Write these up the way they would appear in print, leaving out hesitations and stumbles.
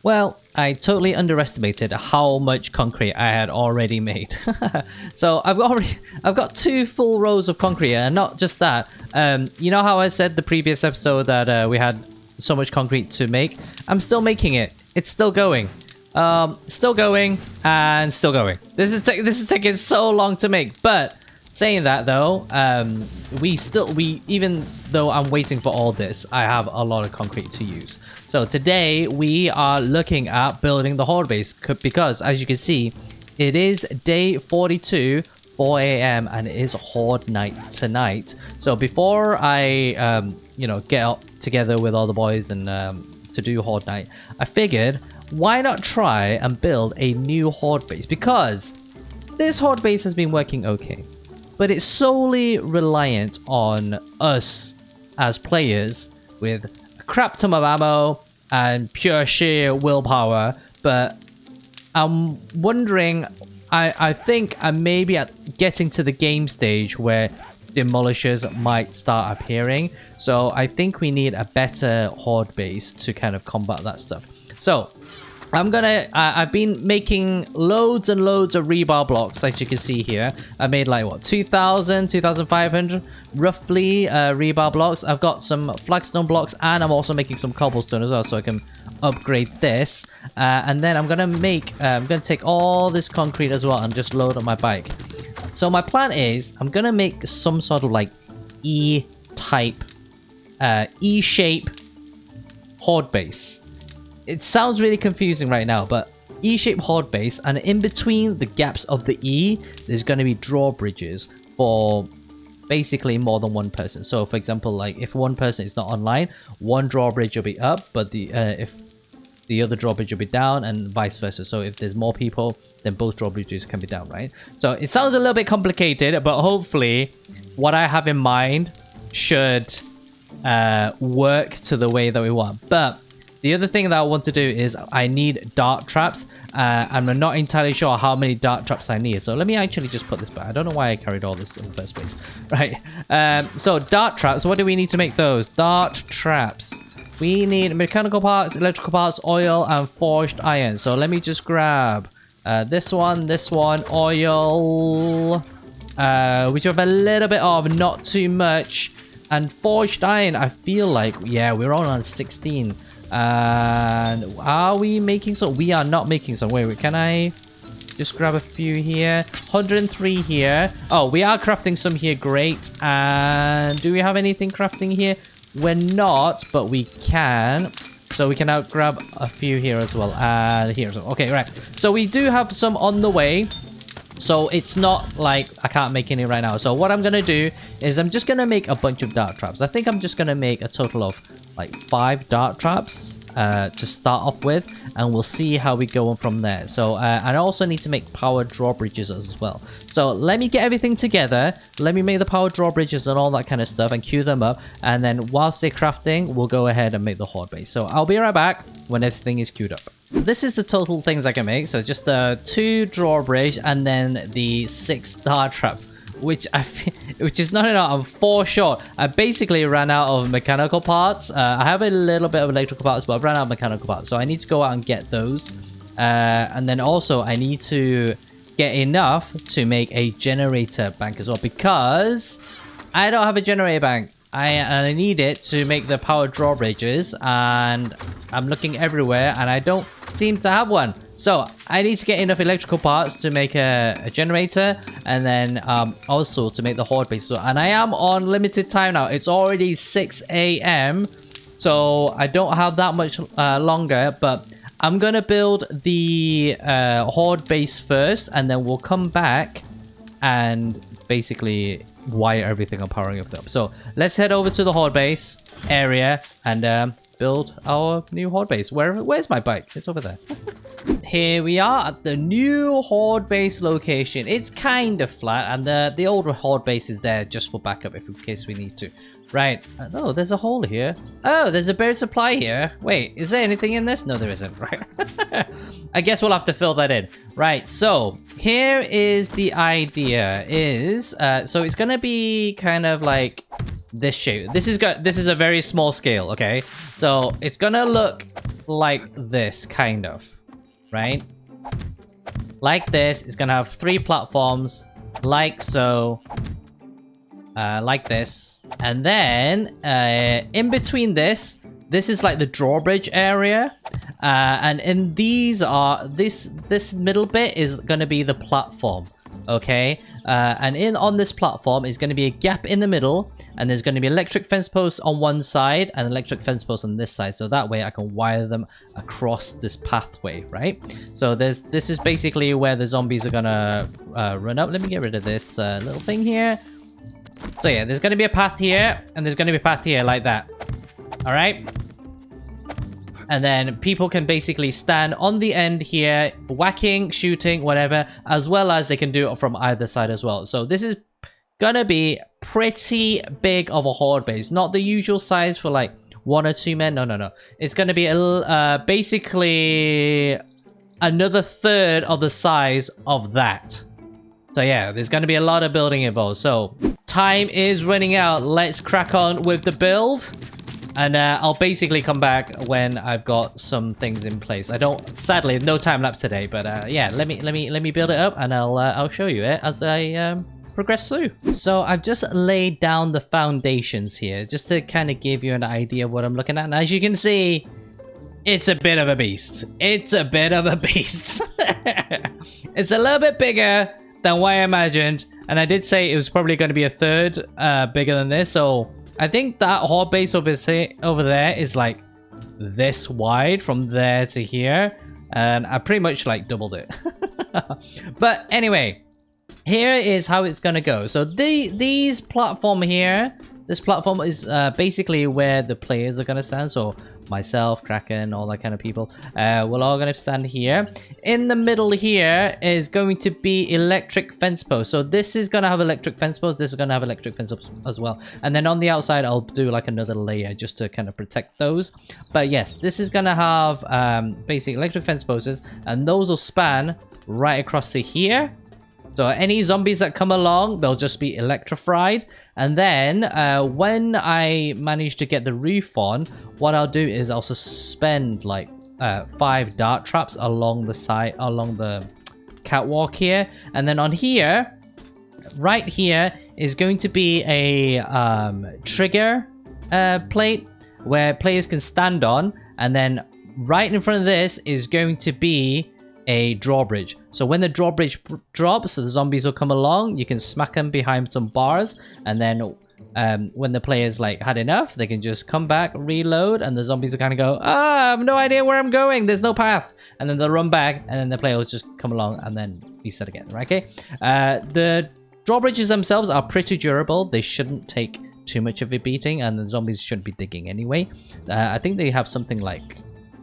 Well, I totally underestimated how much concrete I had already made. So I've got 2 full rows of concrete, and not just that. You know how I said the previous episode that we had so much concrete to make? I'm still making it. It's still going. Still going and still going. This is taking so long to make, but saying that though, even though I'm waiting for all this, I have a lot of concrete to use. So today we are looking at building the Horde base because, as you can see, it is day 42, 4 a.m. and it is Horde night tonight. So before I, get up together with all the boys and to do Horde night, I figured why not try and build a new Horde base, because this Horde base has been working okay. But it's solely reliant on us as players with a crap ton of ammo and pure sheer willpower. But I'm wondering, I think I'm maybe at getting to the game stage where demolishers might start appearing. So I think we need a better Horde base to kind of combat that stuff. So I've been making loads and loads of rebar blocks, as you can see here. I made like, what, 2,000, 2,500 roughly rebar blocks. I've got some flagstone blocks, and I'm also making some cobblestone as well, so I can upgrade this. And then I'm gonna take all this concrete as well and just load up my bike. So my plan is, I'm gonna make some sort of like E-type, E-shape Horde base. It sounds really confusing right now, but E-shaped Horde base, and in between the gaps of the E, there's going to be drawbridges for basically more than one person. So for example, like if one person is not online, one drawbridge will be up, but if the other drawbridge will be down, and vice versa. So if there's more people, then both drawbridges can be down, right? So it sounds a little bit complicated, but hopefully what I have in mind should work to the way that we want. But the other thing that I want to do is I need dart traps, and I'm not entirely sure how many dart traps I need. So let me actually just put this back. I don't know why I carried all this in the first place. Right. So dart traps, what do we need to make those? Dart traps. We need mechanical parts, electrical parts, oil, and forged iron. So let me just grab this one, oil, which we have a little bit of, not too much. And forged iron, I feel like, yeah, we're on 16. And are we making some? We are not making some. Wait, can I just grab a few here? 103 here. Oh, we are crafting some here. Great. And do we have anything crafting here? We're not, but we can. So we can now grab a few here as well. And here. Okay, right. So we do have some on the way. So it's not like I can't make any right now. So what I'm going to do is I'm just going to make a bunch of dart traps. I think I'm just going to make a total of like 5 dart traps to start off with. And we'll see how we go on from there. So I also need to make power drawbridges as well. So let me get everything together. Let me make the power drawbridges and all that kind of stuff and queue them up. And then whilst they're crafting, we'll go ahead and make the Horde base. So I'll be right back when everything is queued up. This is the total things I can make. So just the 2 drawbridge and then the 6 dart traps, which is not enough. I'm 4 short. I basically ran out of mechanical parts. I have a little bit of electrical parts, but I ran out of mechanical parts. So I need to go out and get those. And then also I need to get enough to make a generator bank as well, because I don't have a generator bank. I need it to make the power drawbridges, and I'm looking everywhere and I don't seem to have one. So I need to get enough electrical parts to make a generator, and then also to make the Horde base. So, and I am on limited time now. It's already 6 a.m. So I don't have that much longer, but I'm gonna build the Horde base first, and then we'll come back and basically wire everything up, powering everything up. So let's head over to the Horde base area and build our new Horde base. Where's my bike? It's over there. Here we are at the new Horde base location. It's kind of flat, and the old Horde base is there just for backup in case we need to. Right. Oh, there's a hole here. Oh, there's a buried supply here. Wait, is there anything in this? No, there isn't. Right. I guess we'll have to fill that in. Right. So here is the idea. So it's gonna be kind of like this shape. This is a very small scale. Okay. So it's gonna look like this, kind of, right? Like this. It's gonna have 3 platforms, like so, like this, and then in between this is like the drawbridge area, and in these are this middle bit is gonna be the platform, okay? And on this platform is going to be a gap in the middle, and there's going to be electric fence posts on one side and electric fence posts on this side, so that way I can wire them across this pathway, right? So this is basically where the zombies are gonna run up. Let me get rid of this little thing here. So yeah, there's going to be a path here, and there's going to be a path here like that. All right. And then people can basically stand on the end here, whacking, shooting, whatever, as well as they can do it from either side as well. So this is gonna be pretty big of a horde base. Not the usual size for like 1 or 2 men. No. It's gonna be basically another third of the size of that. So yeah, there's gonna be a lot of building involved. So time is running out. Let's crack on with the build. And I'll basically come back when I've got some things in place. I don't, sadly, no time lapse today, but yeah, let me build it up, and I'll show you it as I progress through. So I've just laid down the foundations here, just to kind of give you an idea of what I'm looking at. And as you can see, it's a bit of a beast. It's a bit of a beast. It's a little bit bigger than what I imagined, and I did say it was probably going to be a third bigger than this. So I think that horde base over there is like this wide from there to here, and I pretty much like doubled it. But anyway, here is how it's gonna go. So this platform is basically where the players are gonna stand. So myself, Kraken, all that kind of people, we're all gonna stand here. In the middle here is going to be electric fence posts. So this is gonna have electric fence posts, this is gonna have electric fence posts as well. And then on the outside, I'll do like another layer just to kind of protect those. But yes, this is gonna have basic electric fence posts, and those will span right across to here. So any zombies that come along, they'll just be electrified. And then when I manage to get the roof on, what I'll do is I'll suspend like 5 dart traps along the side, along the catwalk here. And then on here, right here, is going to be a trigger plate where players can stand on. And then right in front of this is going to be a drawbridge. So when the drawbridge drops, the zombies will come along, you can smack them behind some bars, and then when the players like had enough, they can just come back, reload, and the zombies will kind of go, I have no idea where I'm going, there's no path, and then they'll run back, and then the player will just come along and then reset again, right? Okay. The drawbridges themselves are pretty durable. They shouldn't take too much of a beating, and the zombies shouldn't be digging anyway. I think they have something like,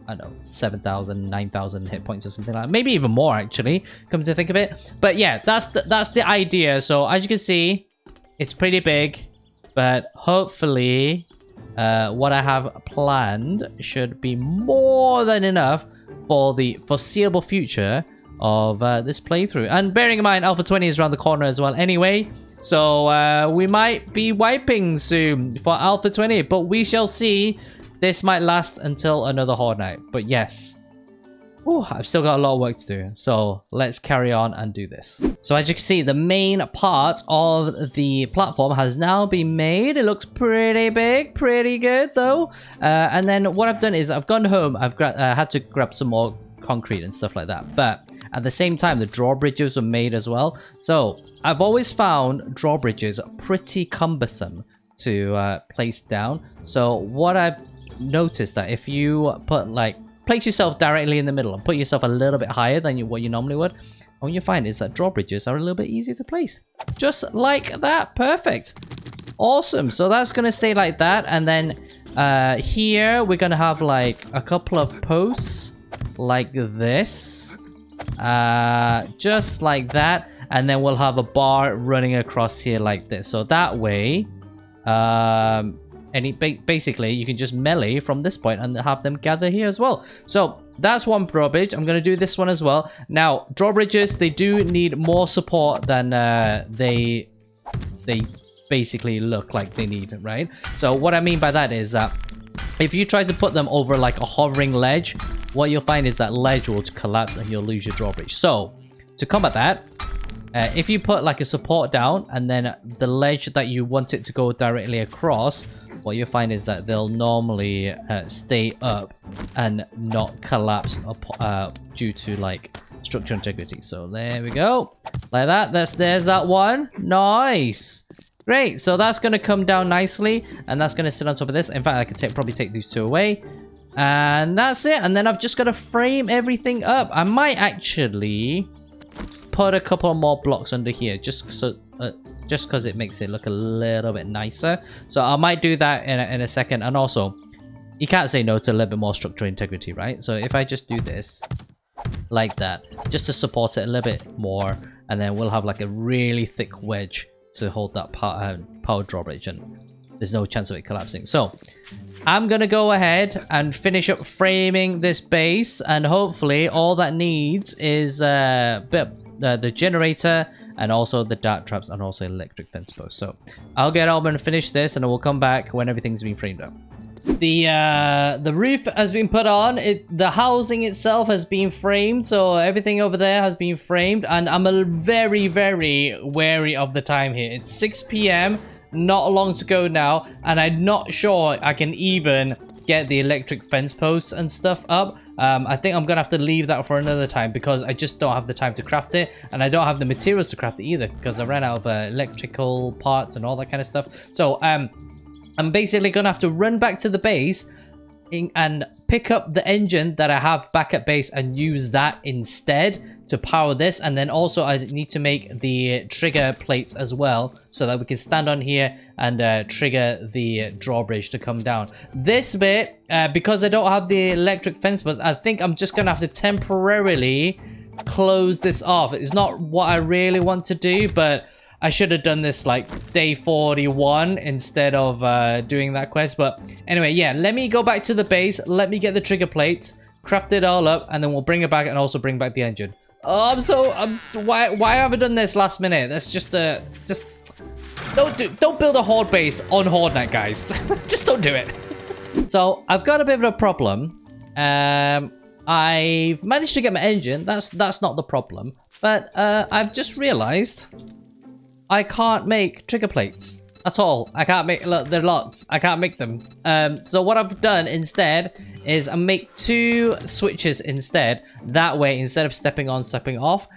I don't know, 7,000, 9,000 hit points or something like that. Maybe even more, actually, come to think of it. But yeah, that's the idea. So as you can see, it's pretty big, but hopefully what I have planned should be more than enough for the foreseeable future of this playthrough. And bearing in mind, Alpha 20 is around the corner as well anyway. So we might be wiping soon for Alpha 20, but we shall see. This might last until another Horde night, but yes. Ooh, I've still got a lot of work to do, so let's carry on and do this. So as you can see, the main part of the platform has now been made. It looks pretty big, pretty good though. And then what I've done is I've gone home, I've had to grab some more concrete and stuff like that. But at the same time, the drawbridges were made as well. So I've always found drawbridges pretty cumbersome to place down. So what I've noticed that if you place yourself directly in the middle and put yourself a little bit higher than what you normally would, what you find is that drawbridges are a little bit easier to place. Just like that. Perfect. Awesome. So that's going to stay like that. And then here we're going to have like a couple of posts like this. Just like that. And then we'll have a bar running across here like this. So that way, basically you can just melee from this point and have them gather here as well. So that's one drawbridge. I'm going to do this one as well. Now, drawbridges, they do need more support than they basically look like they need, right? So what I mean by that is that if you try to put them over like a hovering ledge, what you'll find is that ledge will collapse and you'll lose your drawbridge. So to combat that, if you put like a support down and then the ledge that you want it to go directly across, what you'll find is that they'll normally stay up and not collapse due to like structural integrity. So there we go, like that. There's that one. Nice. Great, so that's going to come down nicely, and that's going to sit on top of this. In fact, I could probably take these two away. And that's it. And then I've just got to frame everything up. I might actually put a couple more blocks under here, just because it makes it look a little bit nicer. So I might do that in a second. And also, you can't say no to a little bit more structural integrity, right? So if I just do this like that, just to support it a little bit more, and then we'll have like a really thick wedge to hold that power drawbridge, and there's no chance of it collapsing. So I'm gonna go ahead and finish up framing this base, and hopefully all that needs is the generator and also the dart traps and also electric fence posts. So I'll get on and finish this, and I will come back when everything's been framed up. The roof has been put on. The housing itself has been framed, so everything over there has been framed, and I'm very, very wary of the time here. It's 6 p.m, not long to go now, and I'm not sure I can even get the electric fence posts and stuff up. I think I'm gonna have to leave that for another time because I just don't have the time to craft it, and I don't have the materials to craft it either because I ran out of electrical parts and all that kind of stuff. So I'm basically going to have to run back to the base and pick up the engine that I have back at base and use that instead to power this. And then also I need to make the trigger plates as well so that we can stand on here and trigger the drawbridge to come down. This bit, because I don't have the electric fence post, I think I'm just going to have to temporarily close this off. It's not what I really want to do, but I should have done this like day 41 instead of doing that quest. But anyway, yeah, let me go back to the base. Let me get the trigger plates, craft it all up, and then we'll bring it back and also bring back the engine. Oh, why have I done this last minute? That's just don't build a Horde base on Horde night, guys. Just don't do it. So I've got a bit of a problem. I've managed to get my engine. That's not the problem. But I've just realized I can't make trigger plates at all. I can't make, look, they're locked. I can't make them. So what I've done instead is I make 2 switches instead. That way, instead of stepping on, stepping off,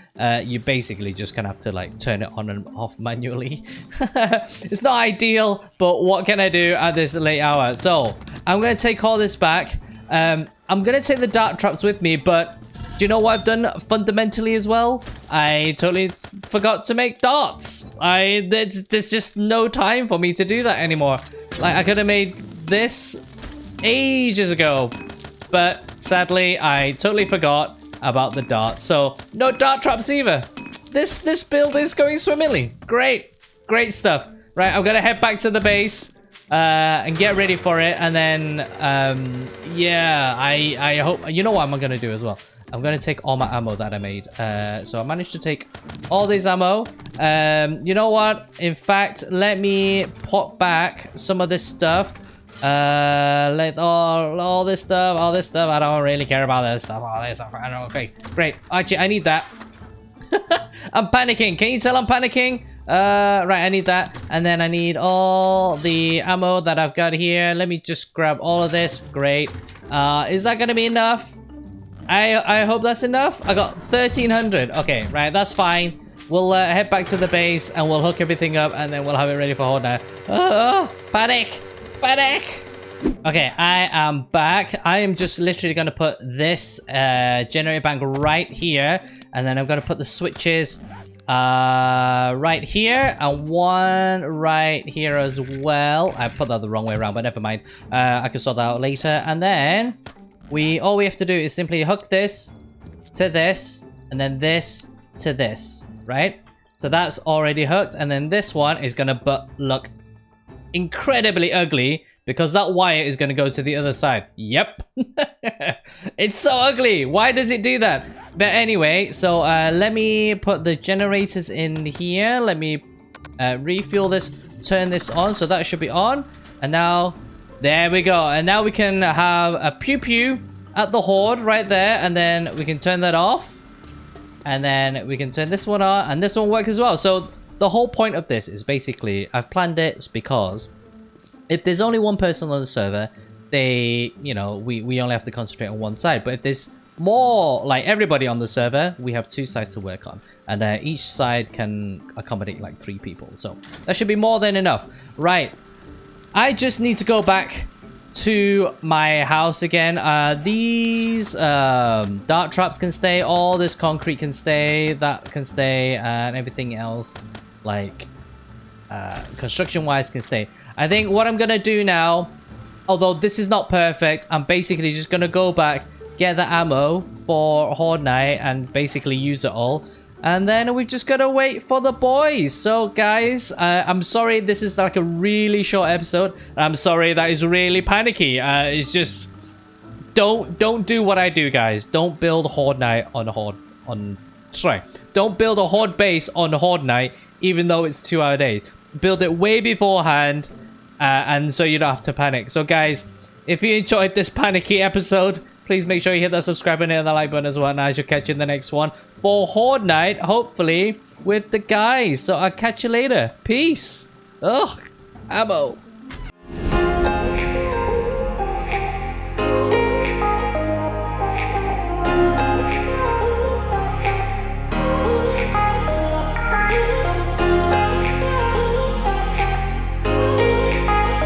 you basically just gonna have to like turn it on and off manually. It's not ideal, but what can I do at this late hour? So I'm gonna take all this back. I'm gonna take the dart traps with me, but do you know what I've done fundamentally as well? I totally forgot to make darts. There's just no time for me to do that anymore. Like, I could have made this ages ago, but sadly, I totally forgot about the darts. So, no dart traps either. This build is going swimmingly. Great stuff. Right, I'm gonna head back to the base and get ready for it, and then yeah, I hope, you know what I'm gonna do as well. I'm going to take all my ammo that I made. So I managed to take all this ammo. You know what? In fact, let me put back some of this stuff. Let all this stuff. I don't really care about this stuff. All this stuff. I don't. Okay, great. Actually, I need that. I'm panicking. Can you tell I'm panicking? Right, I need that. And then I need all the ammo that I've got here. Let me just grab all of this. Great. Is that going to be enough? I hope that's enough. I got 1,300. Okay, right, that's fine. We'll head back to the base and we'll hook everything up and then we'll have it ready for Horde now. Oh, panic! Okay, I am back. I am just literally going to put this generator bank right here, and then I'm going to put the switches right here and one right here as well. I put that the wrong way around, but never mind. I can sort that out later. And then all we have to do is simply hook this to this and then this to this, right? So that's already hooked, and then this one is gonna look incredibly ugly because that wire is gonna go to the other side. Yep. It's so ugly. Why does it do that? But anyway, so let me put the generators in here. Let me refuel this, turn this on, so that should be on. And now There we go. And now we can have a pew pew at the Horde right there. And then we can turn that off. And then we can turn this one on. And this one works as well. So the whole point of this is basically, I've planned it because if there's only one person on the server, we only have to concentrate on one side. But if there's more, like everybody on the server, we have 2 sides to work on. And each side can accommodate like 3 people. So that should be more than enough. Right. I just need to go back to my house again. These dart traps can stay. All this concrete can stay. That can stay. And everything else, like construction-wise, can stay. I think what I'm going to do now, although this is not perfect, I'm basically just going to go back, get the ammo for Horde Night, and basically use it all. And then we've just got to wait for the boys. So, guys, I'm sorry this is like a really short episode. I'm sorry that is really panicky. It's just... Don't do what I do, guys. Don't build Horde Night on Sorry. Don't build a Horde base on Horde Night, even though it's 2-hour days. Build it way beforehand, and so you don't have to panic. So, guys, if you enjoyed this panicky episode, please make sure you hit that subscribe button and the like button as well. And I shall catch you in the next one for Horde Night, hopefully with the guys. So I'll catch you later. Peace. Ugh, ammo.